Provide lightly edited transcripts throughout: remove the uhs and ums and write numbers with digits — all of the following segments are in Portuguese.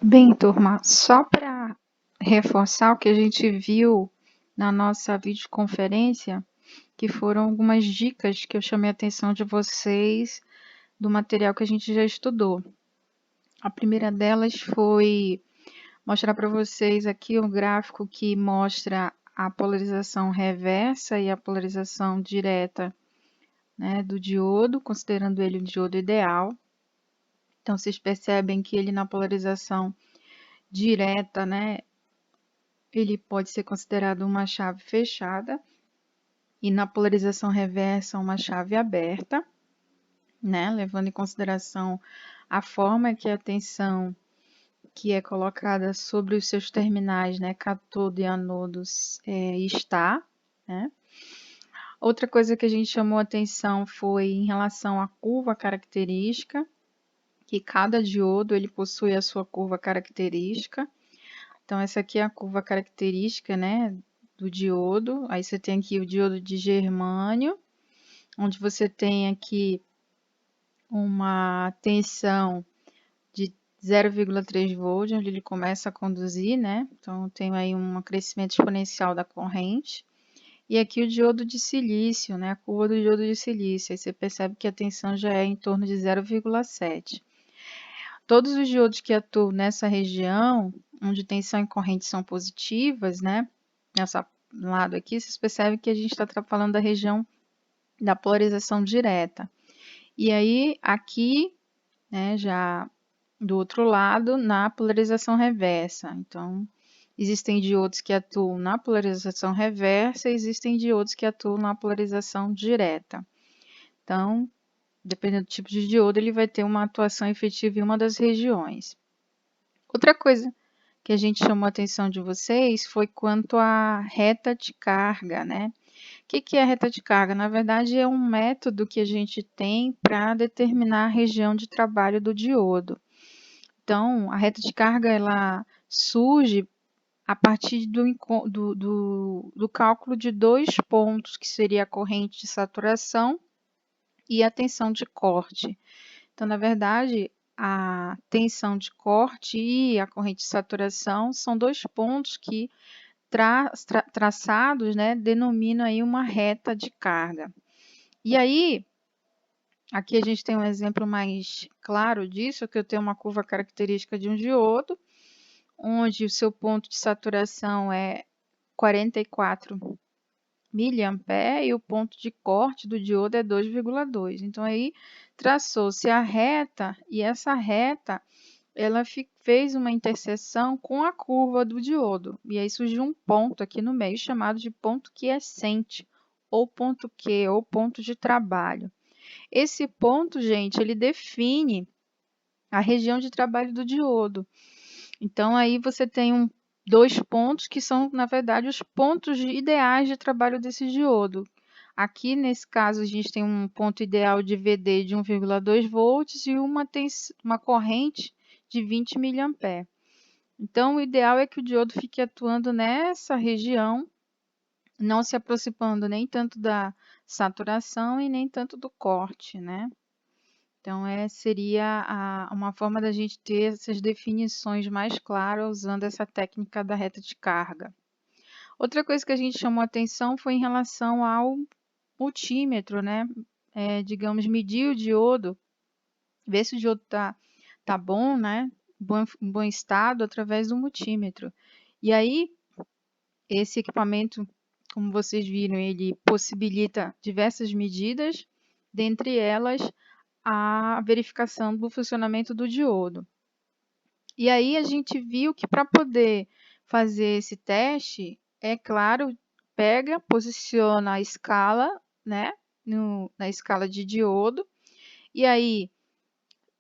Bem, turma, só para reforçar o que a gente viu na nossa videoconferência, que foram algumas dicas que eu chamei a atenção de vocês do material que a gente já estudou. A primeira delas foi mostrar para vocês aqui um gráfico que mostra a polarização reversa e a polarização direta, né, do diodo, considerando ele o diodo ideal. Então, vocês percebem que ele na polarização direta, né, ele pode ser considerado uma chave fechada e na polarização reversa uma chave aberta, né? Levando em consideração a forma que a tensão que é colocada sobre os seus terminais, né, cátodo e anodo, está, né? Outra coisa que a gente chamou atenção foi em relação à curva característica, que cada diodo ele possui a sua curva característica. Então, essa aqui é a curva característica, né, do diodo. Aí você tem aqui o diodo de germânio, onde você tem aqui uma tensão de 0,3 volts, onde ele começa a conduzir, né? Então, tem aí um crescimento exponencial da corrente. E aqui o diodo de silício, né? A curva do diodo de silício. Aí você percebe que a tensão já é em torno de 0,7. Todos os diodos que atuam nessa região, onde tensão e corrente são positivas, né? Nessa lado aqui, vocês percebem que a gente está falando da região da polarização direta. E aí, aqui, né, já do outro lado, na polarização reversa. Então, existem diodos que atuam na polarização reversa, existem diodos que atuam na polarização direta. Então, dependendo do tipo de diodo, ele vai ter uma atuação efetiva em uma das regiões. Outra coisa que a gente chamou a atenção de vocês foi quanto à reta de carga, né? O que é a reta de carga? Na verdade, é um método que a gente tem para determinar a região de trabalho do diodo. Então, a reta de carga ela surge a partir do cálculo de dois pontos, que seria a corrente de saturação e a tensão de corte. Então, na verdade, a tensão de corte e a corrente de saturação são dois pontos que, traçados, né, denominam aí uma reta de carga. E aí, aqui a gente tem um exemplo mais claro disso, que eu tenho uma curva característica de um diodo, onde o seu ponto de saturação é 44 miliampere e o ponto de corte do diodo é 2,2. Então, aí traçou-se a reta e essa reta ela fez uma interseção com a curva do diodo. E aí surgiu um ponto aqui no meio chamado de ponto quiescente, ou ponto Q, ou ponto de trabalho. Esse ponto, gente, ele define a região de trabalho do diodo. Então, aí você tem dois pontos que são, na verdade, os pontos ideais de trabalho desse diodo. Aqui, nesse caso, a gente tem um ponto ideal de VD de 1,2 volts e uma corrente de 20 miliampere. Então, o ideal é que o diodo fique atuando nessa região, não se aproximando nem tanto da saturação e nem tanto do corte, né? Então, seria uma forma da gente ter essas definições mais claras usando essa técnica da reta de carga. Outra coisa que a gente chamou a atenção foi em relação ao multímetro, né? Digamos, medir o diodo, ver se o diodo tá bom, né? Bom estado através do multímetro. E aí, esse equipamento, como vocês viram, ele possibilita diversas medidas, dentre elas a verificação do funcionamento do diodo. E aí a gente viu que para poder fazer esse teste, é claro, posiciona a escala, né, na escala de diodo, e aí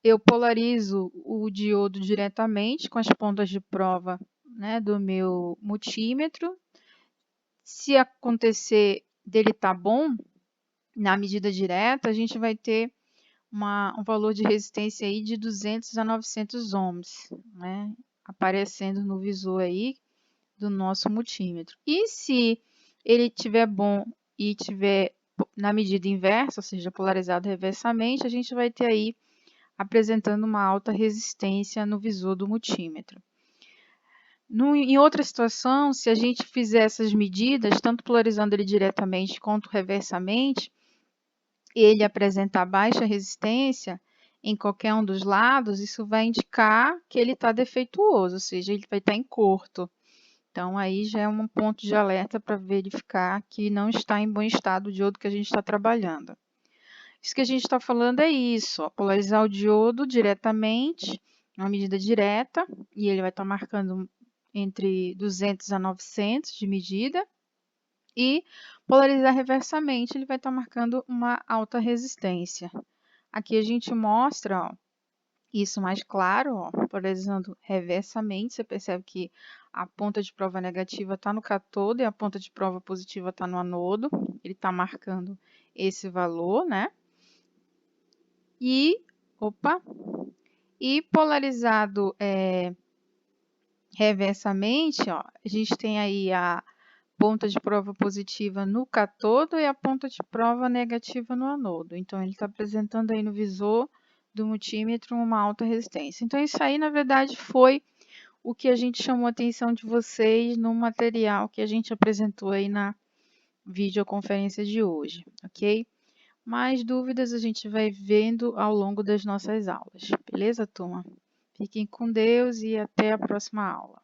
eu polarizo o diodo diretamente com as pontas de prova, né, do meu multímetro. Se acontecer dele estar bom, na medida direta, a gente vai ter um valor de resistência aí de 200 a 900 ohms, né, aparecendo no visor aí do nosso multímetro. E se ele estiver bom e estiver na medida inversa, ou seja, polarizado reversamente, a gente vai ter aí apresentando uma alta resistência no visor do multímetro. Em outra situação, se a gente fizer essas medidas, tanto polarizando ele diretamente quanto reversamente, ele apresentar baixa resistência em qualquer um dos lados, isso vai indicar que ele está defeituoso, ou seja, ele vai estar em curto. Então, aí já é um ponto de alerta para verificar que não está em bom estado o diodo que a gente está trabalhando. Isso que a gente está falando é isso, ó, polarizar o diodo diretamente, uma medida direta, e ele vai estar marcando entre 200 a 900 de medida, e polarizar reversamente, ele vai estar marcando uma alta resistência. Aqui a gente mostra, ó, isso mais claro, ó, polarizando reversamente, você percebe que a ponta de prova negativa está no cátodo e a ponta de prova positiva está no anodo. Ele está marcando esse valor, né? E polarizado reversamente, ó, a gente tem aí a ponta de prova positiva no cátodo e a ponta de prova negativa no anodo. Então, ele está apresentando aí no visor do multímetro uma alta resistência. Então, isso aí, na verdade, foi o que a gente chamou a atenção de vocês no material que a gente apresentou aí na videoconferência de hoje, ok? Mais dúvidas a gente vai vendo ao longo das nossas aulas. Beleza, turma? Fiquem com Deus e até a próxima aula.